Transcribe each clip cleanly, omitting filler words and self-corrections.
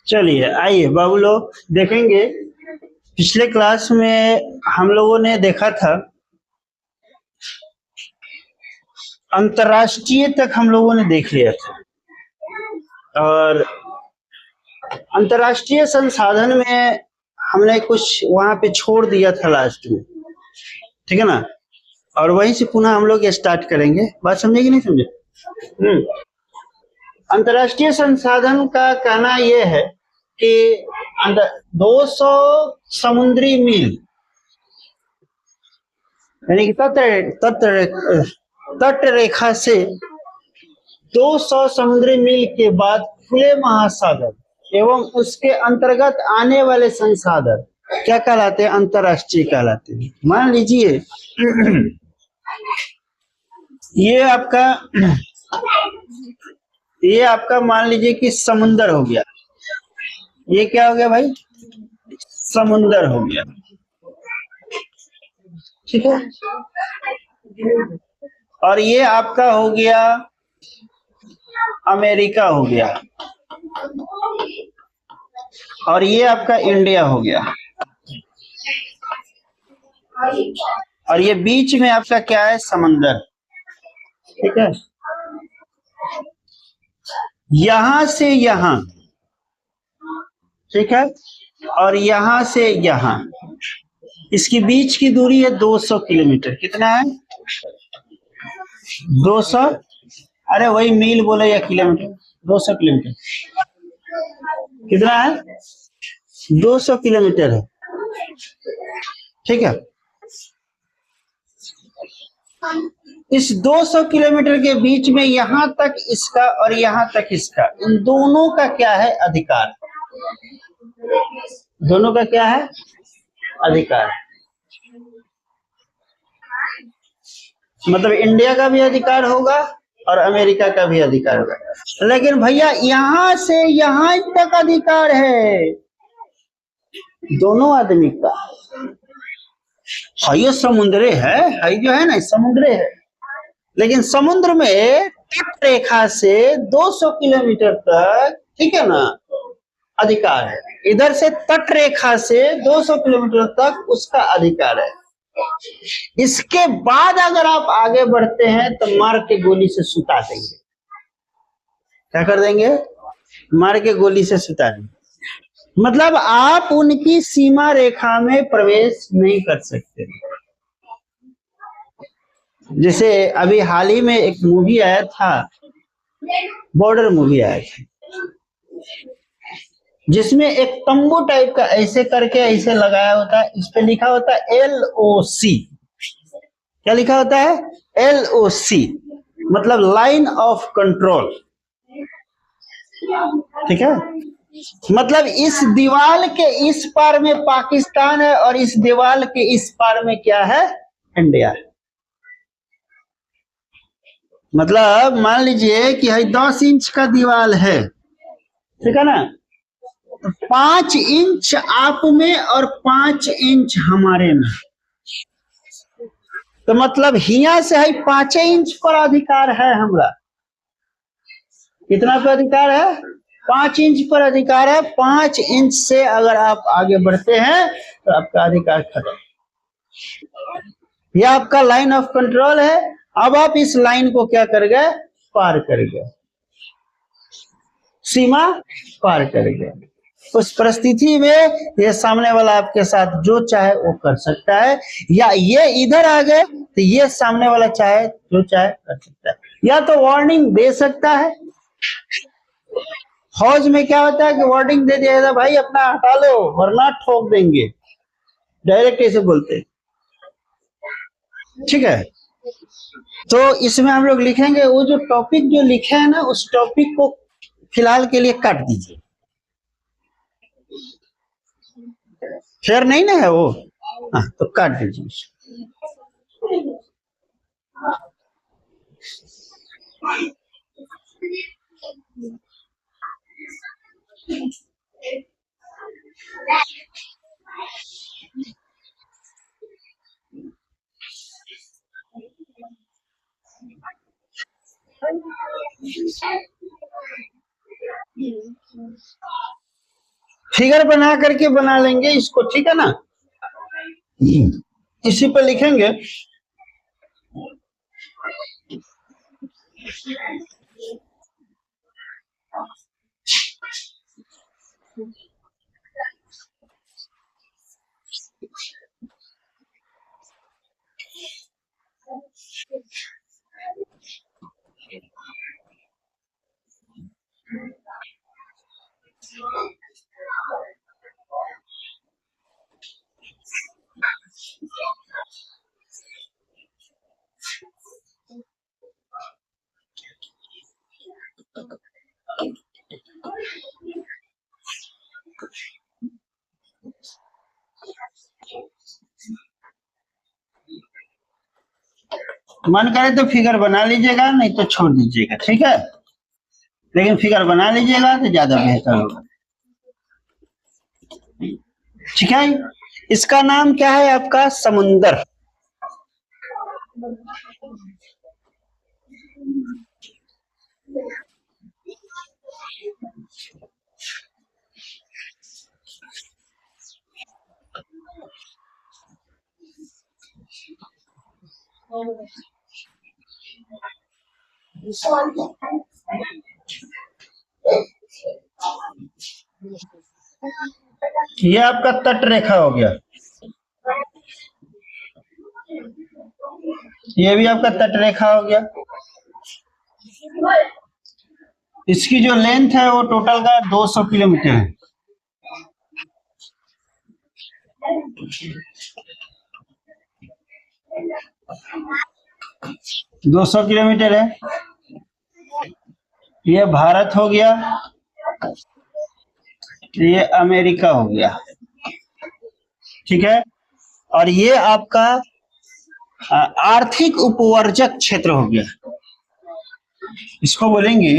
चलिए आइए बाबू लोग देखेंगे। पिछले क्लास में हम लोगों ने देखा था अंतर्राष्ट्रीय तक हम लोगों ने देख लिया था, और अंतर्राष्ट्रीय संसाधन में हमने कुछ वहां पे छोड़ दिया था लास्ट में, ठीक है ना। और वहीं से पुनः हम लोग स्टार्ट करेंगे। बात समझे कि नहीं समझे? अंतर्राष्ट्रीय संसाधन का कहना यह है कि 200 समुद्री मील यानी कि तट रेखा से 200 समुद्री मील के बाद खुले महासागर एवं उसके अंतर्गत आने वाले संसाधन क्या कहलाते हैं? अंतर्राष्ट्रीय कहलाते हैं। मान लीजिए ये आपका मान लीजिए कि समुंदर हो गया। ये क्या हो गया भाई? समुंदर हो गया, ठीक है। और ये आपका हो गया अमेरिका हो गया, और ये आपका इंडिया हो गया, और ये बीच में आपका क्या है? समंदर, ठीक है। यहां से यहां, ठीक है, और यहां से यहां, इसकी बीच की दूरी है 200 किलोमीटर। कितना है? 200। अरे वही मील बोले या किलोमीटर? 200 किलोमीटर। कितना है? 200 किलोमीटर है, ठीक है। इस 200 किलोमीटर के बीच में यहां तक इसका और यहां तक इसका, इन दोनों का क्या है? अधिकार। दोनों का क्या है? अधिकार। मतलब इंडिया का भी अधिकार होगा और अमेरिका का भी अधिकार होगा। लेकिन भैया यहां से यहां तक अधिकार है दोनों आदमी का। ये समुद्र है जो है ना, समुद्र है। लेकिन समुद्र में तट रेखा से 200 किलोमीटर तक, ठीक है ना, अधिकार है। इधर से तट रेखा से 200 किलोमीटर तक उसका अधिकार है। इसके बाद अगर आप आगे बढ़ते हैं तो मार के गोली से सुता देंगे। क्या कर देंगे? मार के गोली से सुता देंगे। मतलब आप उनकी सीमा रेखा में प्रवेश नहीं कर सकते। जैसे अभी हाल ही में एक मूवी आया था, बॉर्डर मूवी आया था, जिसमें एक तंबू टाइप का ऐसे करके ऐसे लगाया होता है, इस पे लिखा होता है LOC। क्या लिखा होता है? LOC, मतलब लाइन ऑफ कंट्रोल, ठीक है। मतलब इस दीवार के इस पार में पाकिस्तान है और इस दीवार के इस पार में क्या है? इंडिया है। मतलब मान लीजिए कि 10 इंच का दीवार है, ठीक है ना, 5 इंच आप में और 5 इंच हमारे में, तो मतलब हिया से है 5 इंच पर अधिकार है हमरा। कितना पर अधिकार है? 5 इंच पर अधिकार है। 5 इंच से अगर आप आगे बढ़ते हैं तो आपका अधिकार खत्म। यह आपका लाइन ऑफ कंट्रोल है। अब आप इस लाइन को क्या कर गए? पार कर गए, सीमा पार कर गए। उस परिस्थिति में ये सामने वाला आपके साथ जो चाहे वो कर सकता है, या ये इधर आ गए तो ये सामने वाला चाहे जो चाहे कर सकता है, या तो वार्निंग दे सकता है। फौज में क्या होता है कि वार्निंग दे दिया, भाई अपना हटा लो वरना ठोक देंगे, डायरेक्ट ऐसे बोलते, ठीक है। तो इसमें हम लोग लिखेंगे, वो जो टॉपिक जो लिखे है ना, उस टॉपिक को फिलहाल के लिए काट दीजिए। फेयर नहीं ना है वो, हाँ तो काट दीजिए। फिगर बना करके बना लेंगे इसको, ठीक है ना। इसी पर लिखेंगे। मन करे तो फिगर बना लीजिएगा, नहीं तो छोड़ दीजिएगा, ठीक है। लेकिन फिगर बना लीजिएगा तो ज्यादा बेहतर होगा, ठीक है। इसका नाम क्या है आपका? समुंदर। ये आपका तट रेखा हो गया, ये भी आपका तट रेखा हो गया। इसकी जो लेंथ है वो टोटल का 200 किलोमीटर है। 200 किलोमीटर है। ये भारत हो गया, ये अमेरिका हो गया, ठीक है। और ये आपका आर्थिक उपवर्जक क्षेत्र हो गया, इसको बोलेंगे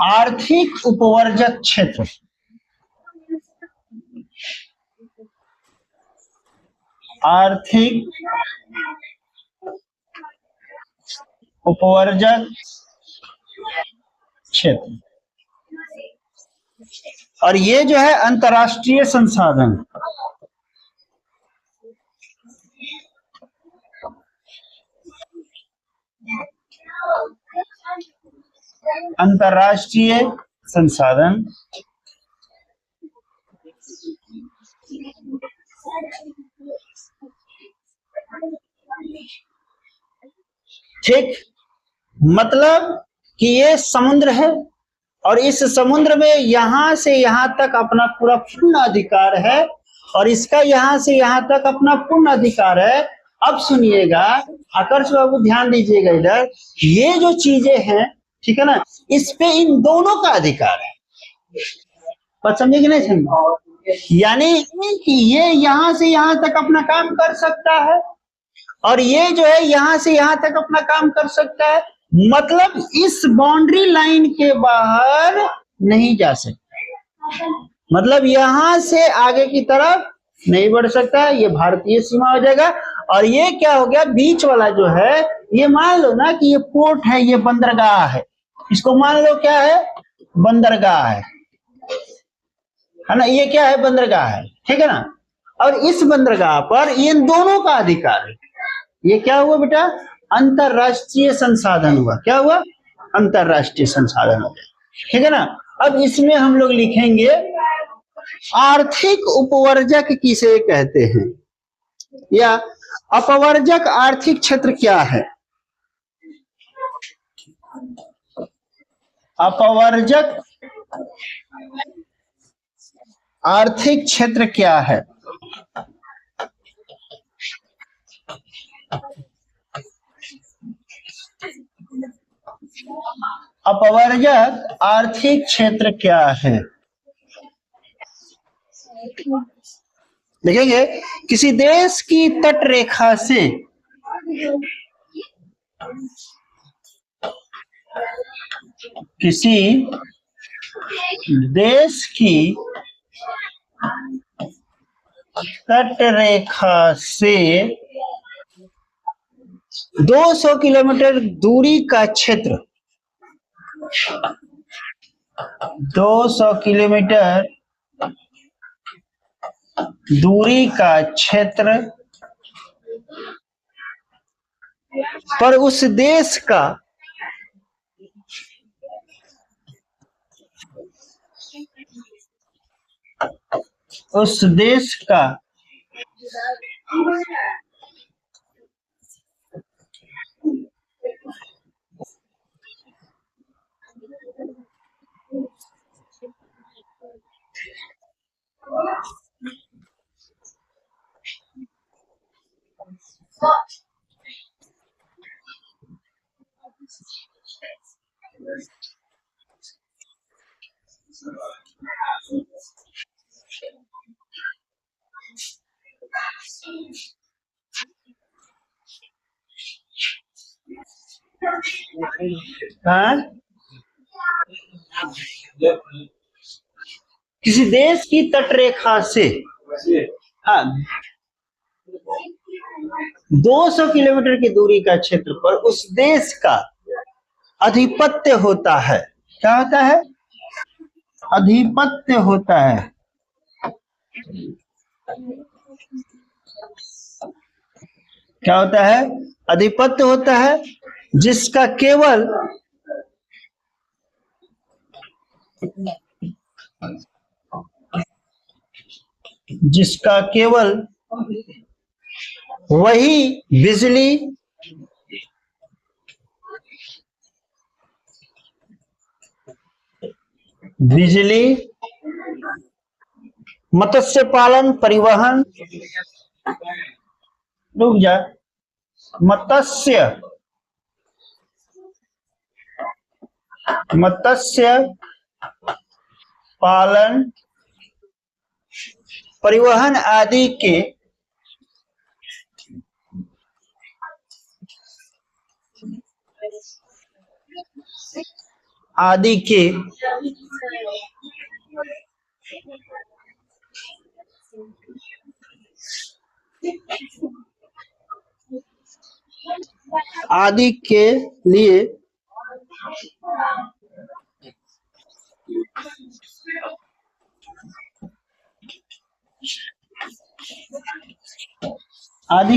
आर्थिक उपवर्जक क्षेत्र। आर्थिक उपवर्जक क्षेत्र। और ये जो है अंतर्राष्ट्रीय संसाधन, अंतर्राष्ट्रीय संसाधन। ठीक, मतलब कि ये समुद्र है और इस समुद्र में यहां से यहां तक अपना पूरा पूर्ण अधिकार है और इसका यहां से यहां तक अपना पूर्ण अधिकार है। अब सुनिएगा, आकर्ष बाबू ध्यान दीजिएगा इधर, ये जो चीजें हैं, ठीक है ना, इस पे इन दोनों का अधिकार है। बात समझे कि नहीं समझे? यानी कि ये यहां से यहां तक अपना काम कर सकता है और ये जो है यहां से यहां तक अपना काम कर सकता है, मतलब इस बाउंड्री लाइन के बाहर नहीं जा सकता, मतलब यहां से आगे की तरफ नहीं बढ़ सकता, ये भारतीय सीमा हो जाएगा। और ये क्या हो गया, बीच वाला जो है, ये मान लो ना कि ये पोर्ट है, ये बंदरगाह है, इसको मान लो क्या है, बंदरगाह है ना, ये क्या है, बंदरगाह है, ठीक है ना। और इस बंदरगाह पर इन दोनों का अधिकार है। ये क्या हुआ बेटा, अंतरराष्ट्रीय संसाधन हुआ। क्या हुआ, अंतरराष्ट्रीय संसाधन हो गया, ठीक है ना। अब इसमें हम लोग लिखेंगे आर्थिक उपवर्जक किसे कहते हैं, या अपवर्जक आर्थिक क्षेत्र क्या है। अपवर्जक आर्थिक क्षेत्र क्या है। अपवर्जक आर्थिक क्षेत्र क्या है, देखेंगे किसी देश की तट रेखा से किसी देश की तट रेखा से 200 किलोमीटर दूरी का क्षेत्र, 200 किलोमीटर दूरी का क्षेत्र पर उस देश का हाँ? किसी देश की तटरेखा से, हाँ, 200 किलोमीटर की दूरी का क्षेत्र पर उस देश का अधिपत्य होता है। क्या होता है? अधिपत्य होता है। क्या होता है? अधिपत्य होता है, जिसका केवल वही बिजली, मत्स्य पालन, परिवहन, रुक जा, मत्स्य पालन, परिवहन आदि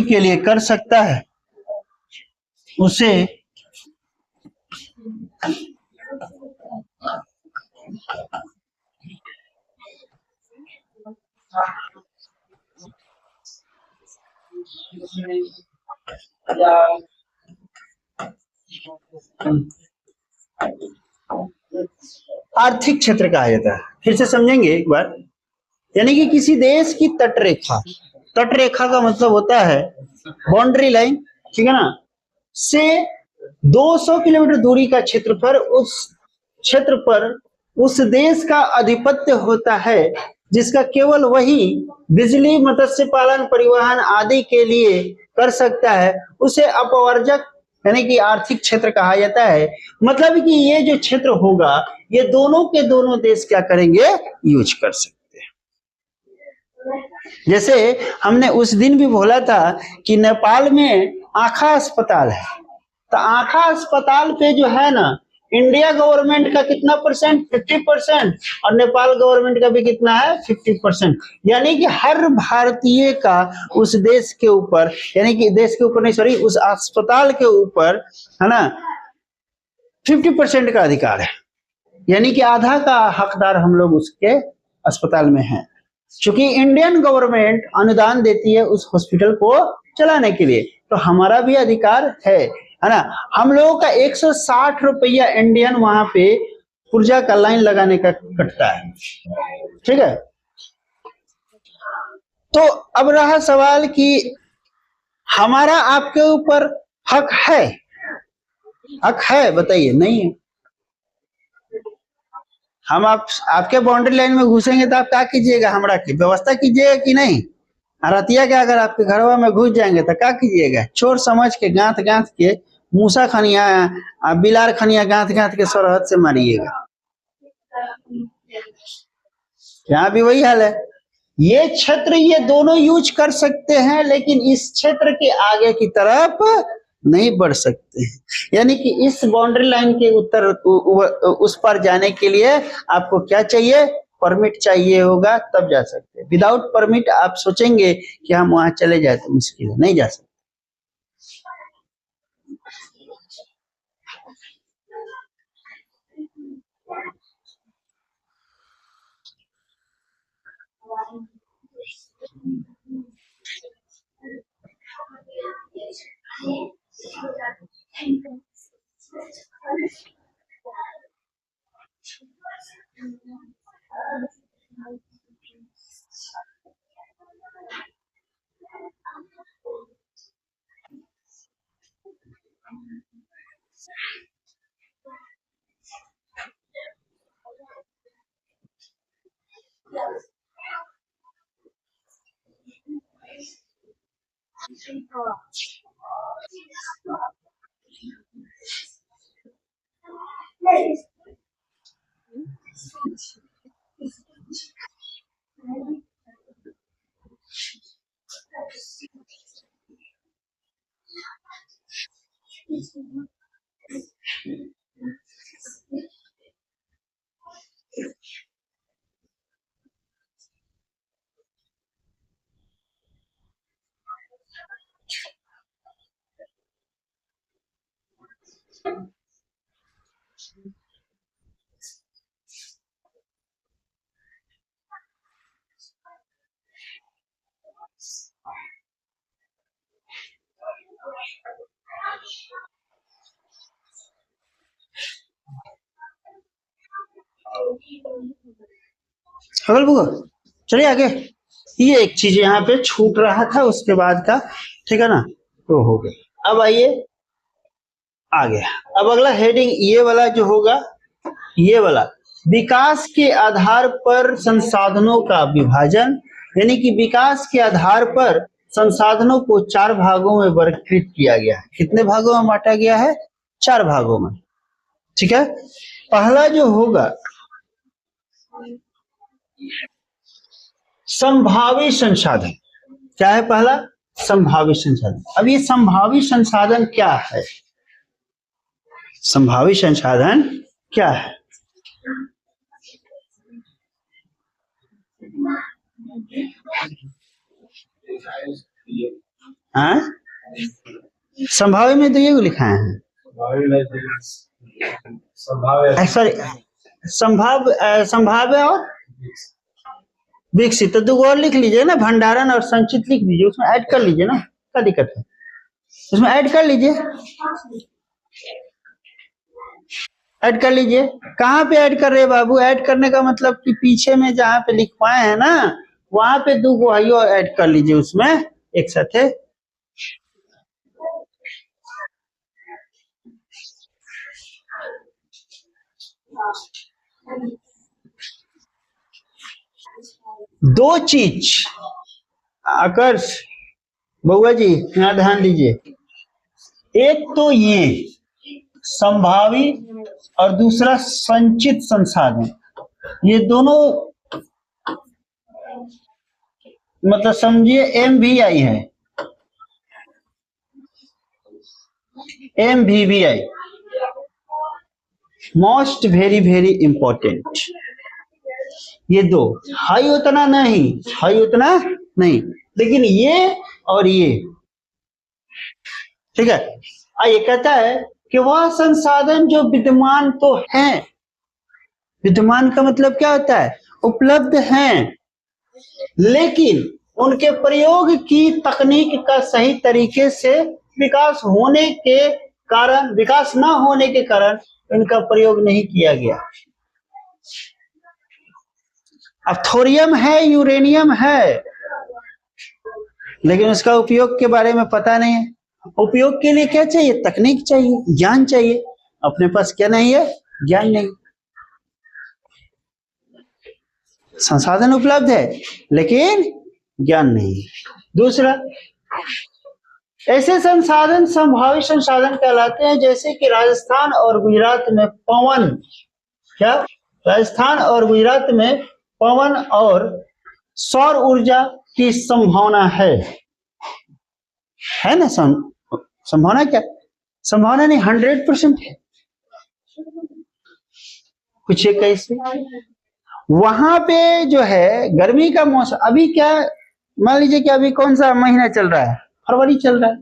के लिए कर सकता है, उसे आर्थिक क्षेत्र कहा जाता है। फिर से समझेंगे एक बार। यानी कि किसी देश की तटरेखा, तटरेखा का मतलब होता है बाउंड्री लाइन, ठीक है ना, से 200 किलोमीटर दूरी का क्षेत्र पर उस देश का अधिपत्य होता है, जिसका केवल वही बिजली, मत्स्य पालन, परिवहन आदि के लिए कर सकता है, उसे अपवर्जक यानी कि आर्थिक क्षेत्र कहा जाता है। मतलब कि ये जो क्षेत्र होगा, ये दोनों के दोनों देश क्या करेंगे? यूज कर सकते हैं। जैसे हमने उस दिन भी बोला था कि नेपाल में आँखा अस्पताल है, तो आँखा अस्पताल पे जो है ना, इंडिया गवर्नमेंट का कितना परसेंट? 50%, और नेपाल गवर्नमेंट का भी कितना है? 50%। यानी कि हर भारतीय का उस देश के ऊपर, यानी कि देश के ऊपर नहीं, सॉरी, उस अस्पताल के ऊपर, है ना, 50% का अधिकार है। यानी कि आधा का हकदार हम लोग उसके अस्पताल में हैं, क्योंकि इंडियन गवर्नमेंट अनुदान देती है उस हॉस्पिटल को चलाने के लिए, तो हमारा भी अधिकार है ना। हम लोगों का 160 रुपया इंडियन वहां पे पुर्जा का लाइन लगाने का कटता है, ठीक है। तो अब रहा सवाल कि हमारा आपके ऊपर हक है? हक है? बताइए। नहीं है। हम आपके बाउंड्री लाइन में घुसेंगे तो आप क्या कीजिएगा? हमरा की व्यवस्था कीजिएगा कि नहीं? रतिया के अगर आपके घरवा में घुस जाएंगे तो क्या कीजिएगा? चोर समझ के गांठ गांठ के, मूसा खनिया, बिलार खनिया गांठ गांठ के सरहद से मारिएगा। यहाँ भी वही हाल है। ये क्षेत्र ये दोनों यूज कर सकते हैं, लेकिन इस क्षेत्र के आगे की तरफ नहीं बढ़ सकते हैं। यानी कि इस बाउंड्री लाइन के उस पर जाने के लिए आपको क्या चाहिए? परमिट चाहिए होगा, तब जा सकते हैं। विदाउट परमिट आप सोचेंगे कि हम वहां चले जाए तो मुश्किल है, नहीं जा सकते। अगल बगल चलिए आगे। ये एक चीज यहाँ पे छूट रहा था उसके बाद का, ठीक है ना, तो हो गया। अब आइए आगे। अब अगला हेडिंग ये वाला जो होगा, ये वाला विकास के आधार पर संसाधनों का विभाजन, यानी कि विकास के आधार पर संसाधनों को 4 भागों में वर्गीकृत किया गया है। कितने भागों में बांटा गया है? 4 भागों में, ठीक है। पहला जो होगा संभावी संसाधन। क्या है पहला? संभावी संसाधन। अब ये संभावी संसाधन क्या है? संभावी संसाधन क्या है? हाँ, संभाव्य में तो ये लिखा है, सॉरी संभाव्य और विकसित। तो 2 और लिख लीजिए ना, भंडारण और संचित लिख लीजिए, उसमें ऐड कर लीजिए ना, क्या दिक्कत है, उसमें ऐड कर लीजिए। ऐड कर लीजिए। कहाँ पे ऐड कर रहे हैं बाबू? ऐड करने का मतलब कि पीछे में जहाँ पे लिखवाए हैं ना, वहां पे 2 गुहाइयों ऐड कर लीजिए उसमें एक साथ है। दो चीज आकर्ष बउआ जी यहाँ ध्यान दीजिए। एक तो ये संभावी और दूसरा संचित संसाधन, ये दोनों मतलब समझिए MVI है, MVVI, most very very important. ये 2 हाई उतना नहीं, हाई उतना नहीं, लेकिन ये और ये, ठीक है। ये कहता है कि वह संसाधन जो विद्यमान तो हैं, विद्यमान का मतलब क्या होता है? उपलब्ध हैं, लेकिन उनके प्रयोग की तकनीक का सही तरीके से विकास होने के कारण, विकास ना होने के कारण इनका प्रयोग नहीं किया गया। अब थोरियम है, यूरेनियम है, लेकिन उसका उपयोग के बारे में पता नहीं है। उपयोग के लिए क्या चाहिए? तकनीक चाहिए, ज्ञान चाहिए। अपने पास क्या नहीं है? ज्ञान नहीं। संसाधन उपलब्ध है लेकिन ज्ञान नहीं। दूसरा, ऐसे संसाधन संभावित संसाधन कहलाते हैं, जैसे कि राजस्थान और गुजरात में पवन, क्या राजस्थान और गुजरात में पवन और सौर ऊर्जा की संभावना है ना? संभावना क्या? संभावना नहीं, 100% है। पूछिए कैसे? वहां पे जो है गर्मी का मौसम, अभी क्या मान लीजिए कि अभी कौन सा महीना चल रहा है? फरवरी चल रहा है।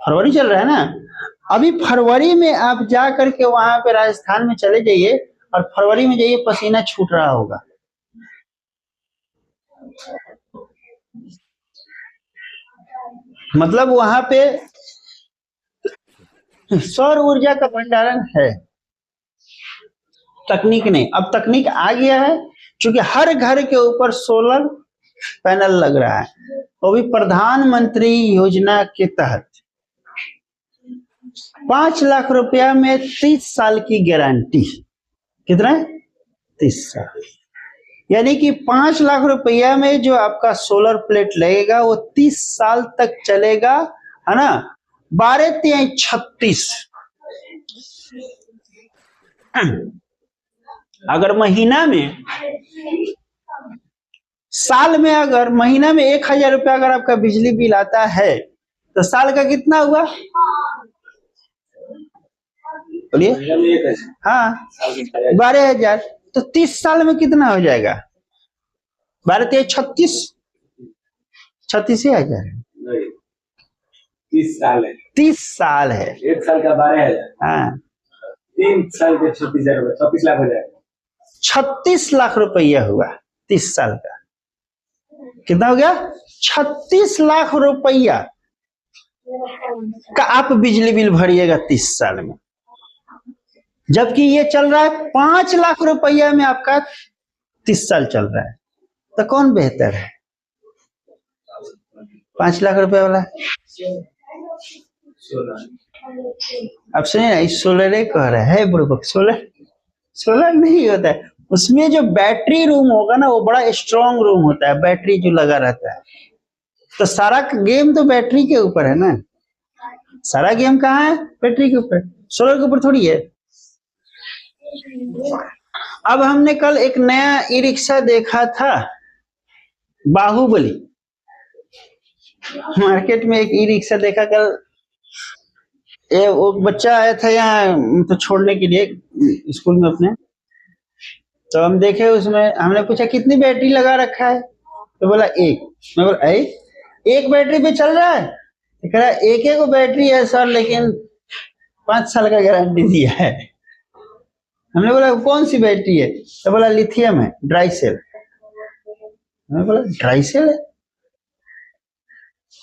फरवरी चल रहा है ना? अभी फरवरी में आप जा करके वहां पे राजस्थान में चले जाइए और फरवरी में जाइए, पसीना छूट रहा होगा। मतलब वहां पे सौर ऊर्जा का भंडारण है। तकनीक नहीं, अब तकनीक आ गया है, क्योंकि हर घर के ऊपर सोलर पैनल लग रहा है, वो भी प्रधानमंत्री योजना के तहत। 5 लाख रुपया में 30 साल की गारंटी। कितना? 30 साल। यानी कि 5 लाख रुपया में जो आपका सोलर प्लेट लगेगा वो 30 साल तक चलेगा, है ना? 12 3 36। अगर महीना में, साल में, अगर महीना में 1000 रुपया अगर आपका बिजली बिल आता है तो साल का कितना हुआ? बोलिए। हाँ, 12,000। तो 30 साल में कितना हो जाएगा? 12 3 36, 36,000। 30 साल है। 30 साल है। 1 साल का 12,000। हाँ, 3 साल के 36,000, 36 लाख हो जाएगा। 36 लाख रुपया हुआ 30 साल का। कितना हो गया? 36 लाख रुपया का आप बिजली बिल भरिएगा 30 साल में। जबकि ये चल रहा है 5 लाख रुपया में आपका 30 साल चल रहा है। तो कौन बेहतर है? 5 लाख रुपए वाला। अब सुनिए ना, इस सोलर कह रहा है बुड़बक, सोलर नहीं होता है। उसमें जो बैटरी रूम होगा ना, वो बड़ा स्ट्रॉन्ग रूम होता है, बैटरी जो लगा रहता है। तो सारा गेम तो बैटरी के ऊपर है ना। सारा गेम कहाँ है? बैटरी के ऊपर, सोलर के ऊपर थोड़ी है। अब हमने कल एक नया ई रिक्शा देखा था, बाहुबली। मार्केट में एक ई रिक्शा देखा कल। वो बच्चा आया था यहाँ तो छोड़ने के लिए स्कूल में अपने, तो हम देखे उसमें, हमने पूछा कितनी बैटरी लगा रखा है? तो बोला एक। मैं बोला एक बैटरी पे चल रहा है? तो कह रहा एक बैटरी है सर, लेकिन 5 साल का गारंटी दिया है। हमने बोला कौन सी बैटरी है? तो बोला लिथियम है, ड्राई सेल। मैंने बोला ड्राई सेल है?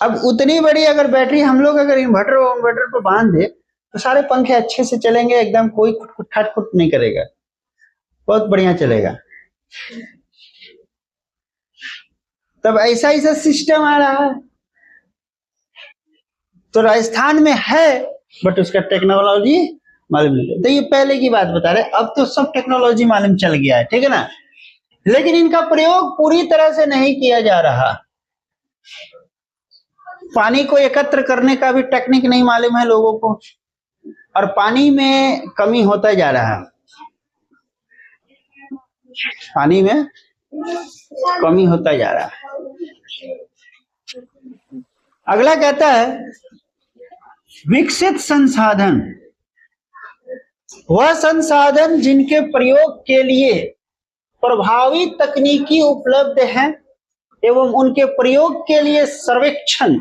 अब उतनी बड़ी अगर बैटरी हम लोग अगर इन्वर्टर पर बांध दे तो सारे पंखे अच्छे से चलेंगे, एकदम कोई खुट खटखुट नहीं करेगा, बहुत बढ़िया चलेगा। तब ऐसा सिस्टम आ रहा है। तो राजस्थान में है, बट उसका टेक्नोलॉजी मालूम नहीं। तो ये पहले की बात बता रहे, अब तो सब टेक्नोलॉजी मालूम चल गया है, ठीक है ना? लेकिन इनका प्रयोग पूरी तरह से नहीं किया जा रहा। पानी को एकत्र करने का भी टेक्निक नहीं मालूम है लोगों को, और पानी में कमी होता जा रहा है। पानी में कमी होता जा रहा है। अगला कहता है विकसित संसाधन, वह संसाधन जिनके प्रयोग के लिए प्रभावी तकनीकी उपलब्ध है एवं उनके प्रयोग के लिए सर्वेक्षण,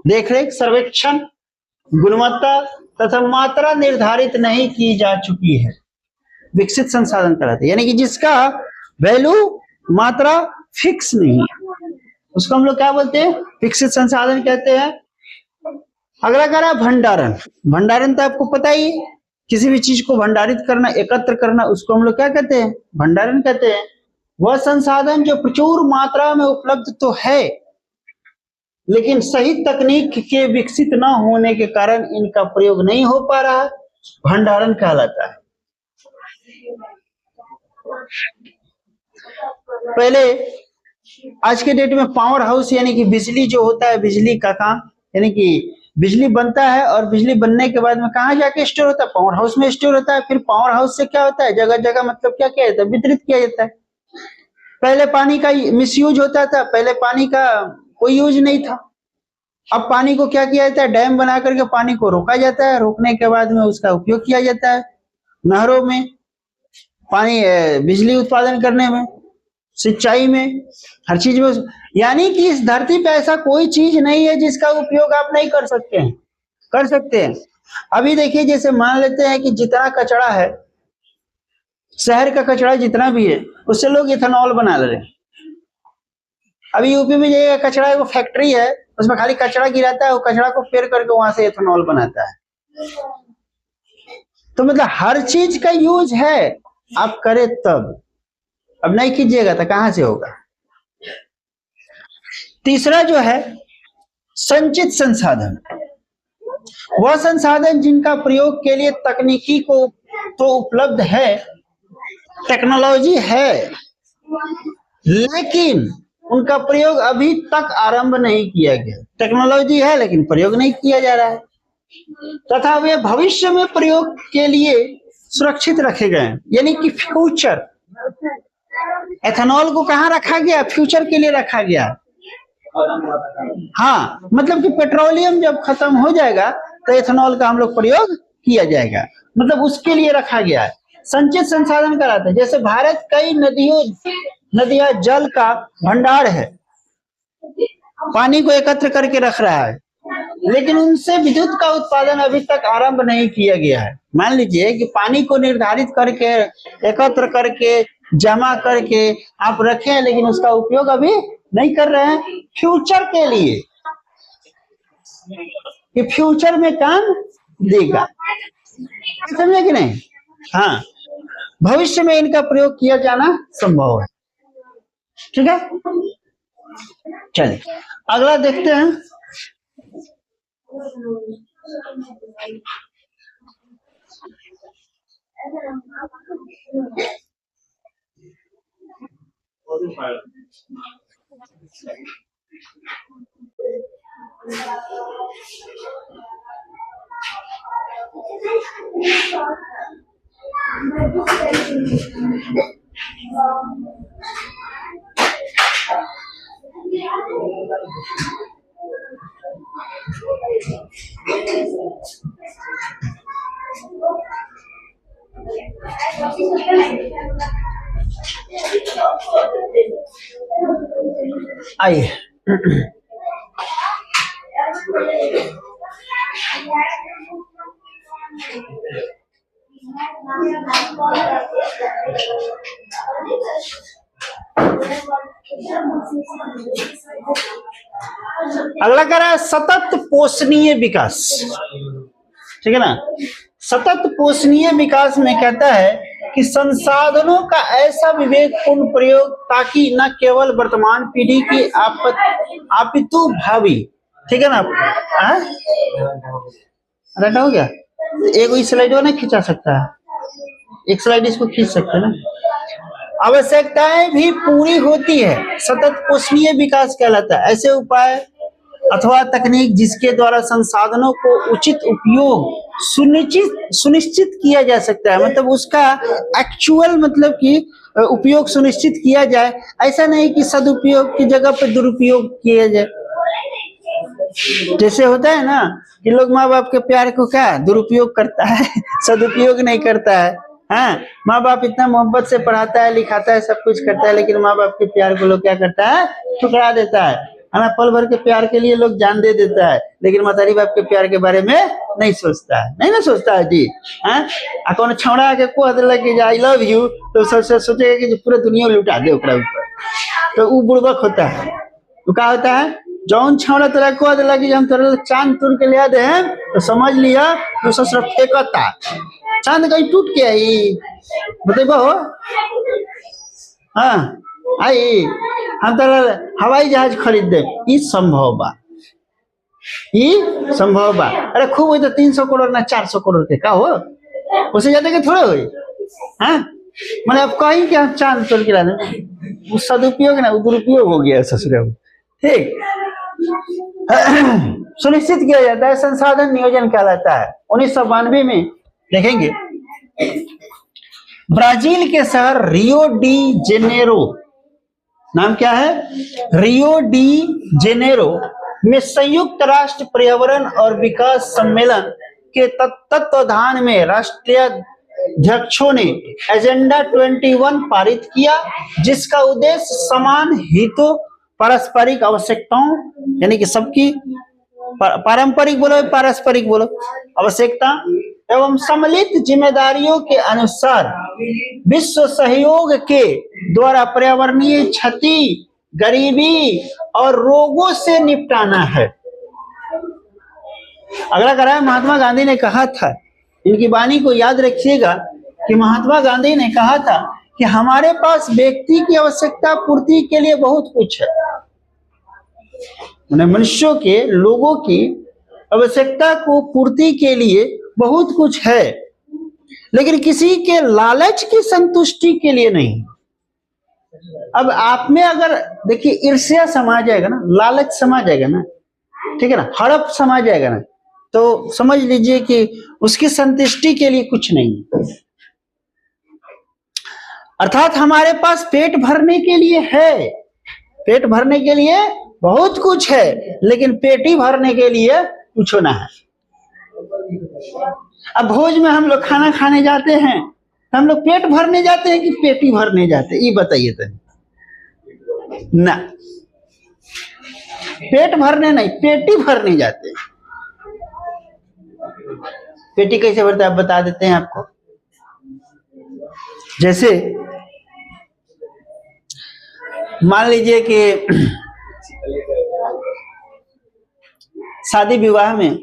देखरेख, सर्वेक्षण, गुणवत्ता तथा मात्रा निर्धारित नहीं की जा चुकी है, विकसित संसाधन कहलाते हैं। यानी कि जिसका वैल्यू, मात्रा फिक्स नहीं है, उसको हम लोग क्या बोलते हैं? विकसित संसाधन कहते हैं। अगला कह रहा है भंडारण। भंडारण तो आपको पता ही है, किसी भी चीज को भंडारित करना, एकत्र करना, उसको हम लोग क्या कहते हैं? भंडारण कहते हैं। वह संसाधन जो प्रचुर मात्रा में उपलब्ध तो है, लेकिन सही तकनीक के विकसित न होने के कारण इनका प्रयोग नहीं हो पा रहा, भंडारण कहलाता है। पहले आज के डेट में पावर हाउस यानी कि बिजली जो होता है, बिजली का काम, यानी कि बिजली बनता है और बिजली बनने के बाद में कहाँ जाके स्टोर होता है? पावर हाउस में स्टोर होता है। फिर पावर हाउस से क्या होता है? जगह जगह मतलब क्या किया जाता है? वितरित किया जाता है। पहले पानी का मिसयूज होता था, पहले पानी का कोई यूज नहीं था। अब पानी को क्या किया जाता है? डैम बना करके पानी को रोका जाता है। रोकने के बाद में उसका उपयोग किया जाता है नहरों में, पानी बिजली उत्पादन करने में, सिंचाई में, हर चीज में। यानी कि इस धरती पे ऐसा कोई चीज नहीं है जिसका उपयोग आप नहीं कर सकते हैं, कर सकते हैं। अभी देखिए, जैसे मान लेते हैं कि जितना कचरा है, शहर का कचरा जितना भी है, उससे लोग इथेनॉल बना रहे हैं। अभी यूपी में ये कचरा है, वो फैक्ट्री है, उसमें खाली कचरा गिराता है, वो कचरा को फेर करके वहां से इथेनॉल बनाता है। तो मतलब हर चीज का यूज है, आप करें तब। अब नहीं कीजिएगा तो कहां से होगा? तीसरा जो है संचित संसाधन, वह संसाधन जिनका प्रयोग के लिए तकनीकी को तो उपलब्ध है, टेक्नोलॉजी है, लेकिन उनका प्रयोग अभी तक आरंभ नहीं किया गया। टेक्नोलॉजी है लेकिन प्रयोग नहीं किया जा रहा है, तथा वे भविष्य में प्रयोग के लिए सुरक्षित रखे गए। यानी कि फ्यूचर, एथेनॉल को कहाँ रखा गया? फ्यूचर के लिए रखा गया। हाँ, मतलब कि पेट्रोलियम जब खत्म हो जाएगा तो एथेनॉल का हम लोग प्रयोग किया जाएगा, मतलब उसके लिए रखा गया है। संचित संसाधन कराते हैं, जैसे भारत कई नदियां जल का भंडार है, पानी को एकत्र करके रख रहा है, लेकिन उनसे विद्युत का उत्पादन अभी तक आरंभ नहीं किया गया है। मान लीजिए कि पानी को निर्धारित करके, एकत्र करके, जमा करके आप रखे हैं, लेकिन उसका उपयोग अभी नहीं कर रहे हैं फ्यूचर के लिए, कि फ्यूचर में काम देगा। समझे कि नहीं? हाँ, भविष्य में इनका प्रयोग किया जाना संभव है। ठीक है, चलिए अगला देखते हैं। आइए, अगला कह रहा है सतत पोषणीय विकास। ठीक है ना? सतत पोषणीय विकास में कहता है कि संसाधनों का ऐसा विवेकपूर्ण प्रयोग ताकि न केवल वर्तमान पीढ़ी की अपितु भावी, ठीक है ना? रटा हो गया, एक स्लाइड वो नहीं खींचा सकता है, एक स्लाइड इसको खींच सकते हैं ना। आवश्यकताएं भी पूरी होती है, सतत पोषणीय विकास कहलाता है। ऐसे उपाय अथवा तकनीक जिसके द्वारा संसाधनों को उचित उपयोग सुनिश्चित किया जा सकता है, मतलब उसका एक्चुअल मतलब कि उपयोग सुनिश्चित किया जाए। ऐसा नहीं कि सदुपयोग की जगह पर दुरुपयोग किया जाए। जैसे होता है ना कि लोग माँ बाप के प्यार को क्या दुरुपयोग करता है, सदुपयोग नहीं करता है। हाँ, माँ बाप इतना मोहब्बत से पढ़ाता है, लिखाता है, सब कुछ करता है, लेकिन माँ बाप के प्यार को लोग क्या करता है? ठुकरा देता है ना। पल भर के प्यार के लिए लोग जान दे देता है, लेकिन मतारी बाप के प्यार के बारे में नहीं सोचता है, नहीं ना सोचता है जी। हाँ, कौन छौड़ा के को दिलक कि आई लव यू, तो सोचेगा कि पूरा दुनिया लुटा दे ऊपर, तो वो बुड़बक होता है। तो क्या होता है? जौन छौड़ा तेरा को दिलक कि हम तेरा चांद तुर के ले दे, तो समझ लिया तो ससुर फेंकता। चांद कहीं टूट के आई बतेबो? हाँ, आई हम तेरा हवाई जहाज खरीद दे, ई संभव बा, ई संभव बा। अरे खूब हो तो 300 करोड़ ना 400 करोड़ के का हो, उससे ज्यादा के थोड़े हो। हाँ, मैंने अब कहीं क्या चांद तोड़ के लाने, सदुपयोग ना दुरुपयोग हो गया ससुर। ठीक, सुनिश्चित किया जाता है, संसाधन नियोजन कहलाता है। 1992 में देखेंगे ब्राजील के शहर रियो डी जेनेरो, नाम क्या है, रियो डी जेनेरो में संयुक्त राष्ट्र पर्यावरण और विकास सम्मेलन के तत्वाधान में राष्ट्रीय अध्यक्षों ने एजेंडा 21 पारित किया, जिसका उद्देश्य समान हितों, पारस्परिक आवश्यकताओं यानी कि सबकी पारंपरिक बोलो पारस्परिक बोलो आवश्यकता एवं सम्मिलित जिम्मेदारियों के अनुसार विश्व सहयोग के द्वारा पर्यावरणीय क्षति, गरीबी और रोगों से निपटाना है। अगला करा है, महात्मा गांधी ने कहा था, इनकी वाणी को याद रखिएगा कि महात्मा गांधी ने कहा था कि हमारे पास व्यक्ति की आवश्यकता पूर्ति के लिए बहुत कुछ है, मनुष्यों के, लोगों की आवश्यकता को पूर्ति के लिए बहुत कुछ है, लेकिन किसी के लालच की संतुष्टि के लिए नहीं। अब आप में अगर देखिए ईर्ष्या समा जाएगा ना, लालच समा जाएगा ना, ठीक है ना, हड़प समा जाएगा ना, तो समझ लीजिए कि उसकी संतुष्टि के लिए कुछ नहीं। अर्थात हमारे पास पेट भरने के लिए है, पेट भरने के लिए बहुत कुछ है, लेकिन पेटी भरने के लिए कुछ ना है। अब भोज में हम लोग खाना खाने जाते हैं, हम लोग पेट भरने जाते हैं कि पेटी भरने जाते हैं, ये बताइए तो ना, पेट भरने नहीं, पेटी भरने जाते हैं। पेटी कैसे भरते हैं आप बता देते हैं आपको। जैसे मान लीजिए कि शादी विवाह में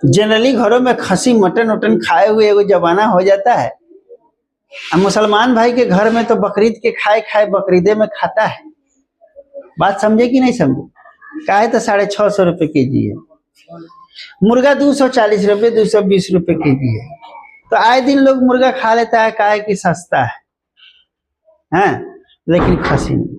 जनरली घरों में खसी मटन उटन खाए हुए एगो जमाना हो जाता है। अब मुसलमान भाई के घर में तो बकरीद के खाए खाए बकरीदे में खाता है। बात समझे कि नहीं समझे? काहे तो 650 रुपये केजी है, मुर्गा 240 रुपये 220 रुपये केजी है, तो आए दिन लोग मुर्गा खा लेता है, काहे कि सस्ता है, हैं? लेकिन खसी नहीं।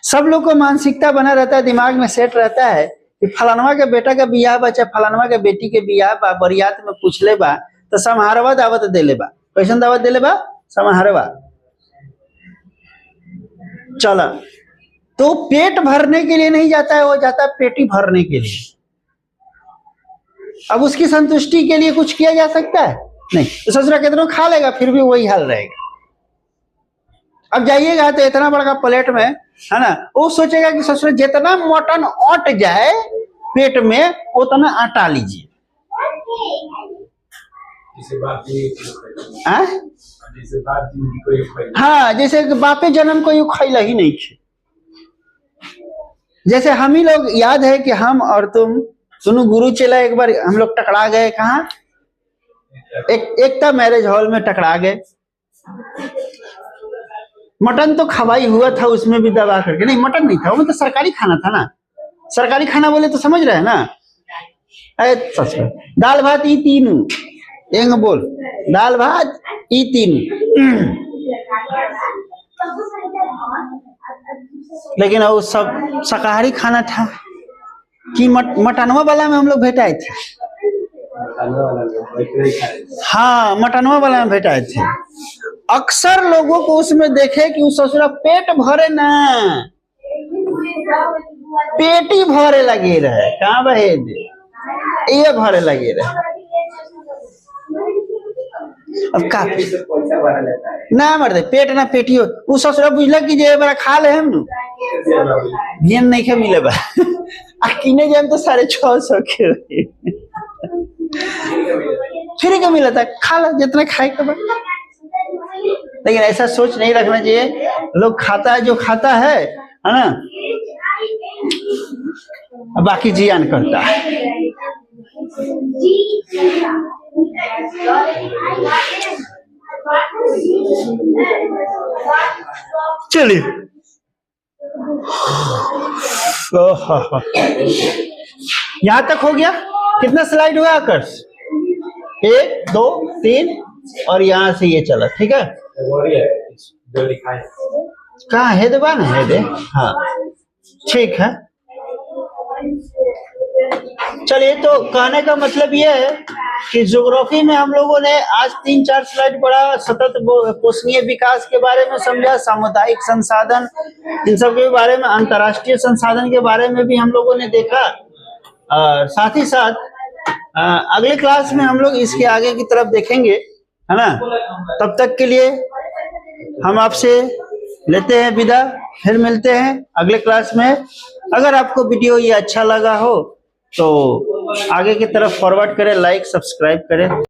सब लोग को मानसिकता बना रहता है, दिमाग में सेट रहता है कि फलानवा के बेटा का बियाह बा, चाहे फलानवा के बेटी के बियाह बा, बरियात में पूछ ले बा तो समाहरवा दावत दे ले बा। कैसन दावत दे ले बा? समाहरवा। चला, तो पेट भरने के लिए नहीं जाता है, वो जाता है पेटी भरने के लिए। अब उसकी संतुष्टि के लिए कुछ किया जा सकता है? नहीं। तो ससुरा कितना खा लेगा, फिर भी वही हाल रहेगा। अब जाइएगा तो इतना बड़ा प्लेट में, है ना, वो सोचेगा कि ससुर जितना मटन अट जाए पेट में उतना आटा लीजिए। हाँ, जैसे बापे जन्म को यूं खैला ही नहीं थे। जैसे हम ही लोग, याद है कि हम और तुम दोनों गुरु चेला एक बार हम लोग टकरा गए। कहाँ? एकता मैरिज हॉल में टकरा गए। मटन तो खवाई हुआ था, उसमें भी दबा करके। नहीं, मटन नहीं था, वो तो सरकारी खाना था ना। सरकारी खाना बोले तो समझ रहे हैं ना। दाल भात ई तीनू, एंग बोल, दाल भात ई तीनू। लेकिन वो सब शाकाहारी खाना था कि मटनवा वाला में हम लोग भेटाए थे। हाँ, मटनवा वाला में भेटाए थे। अक्सर लोगों को उसमें देखे कि उस ससुरा पेट भरे ना, पेटी भरे लगे रहे। कहाँ बहे ये भरे लगे रहे। अब का ना मरदे पेट ना पेटी हो, उस ससुरा बुझल कि जे बड़ा खा ले हम भियन नहीं के मिले बा। आ किने जाम तो 650 के फ्री का मिला था, खा लो जितना खाए के बा। लेकिन ऐसा सोच नहीं रखना चाहिए। लोग खाता है जो खाता है ना, बाकी जियान करता है। चलिए, यहां तक हो गया। कितना स्लाइड हुआ आकर्ष? 1 2 3 और यहां से ये चला। ठीक है, कहाँ है दबा ना है दे। हाँ ठीक है। चलिए, तो कहने का मतलब ये है कि ज्योग्राफी में हम लोगों ने आज 3-4 स्लाइड पढ़ा, सतत पोषणीय विकास के बारे में समझा, सामुदायिक संसाधन इन सब के बारे में, अंतर्राष्ट्रीय संसाधन के बारे में भी हम लोगों ने देखा। और साथ ही साथ अगले क्लास में हम लोग इसके आगे की तरफ देखेंगे, है ना। तब तक के लिए हम आपसे लेते हैं विदा, फिर मिलते हैं अगले क्लास में। अगर आपको वीडियो ये अच्छा लगा हो तो आगे की तरफ फॉरवर्ड करें, लाइक सब्सक्राइब करें।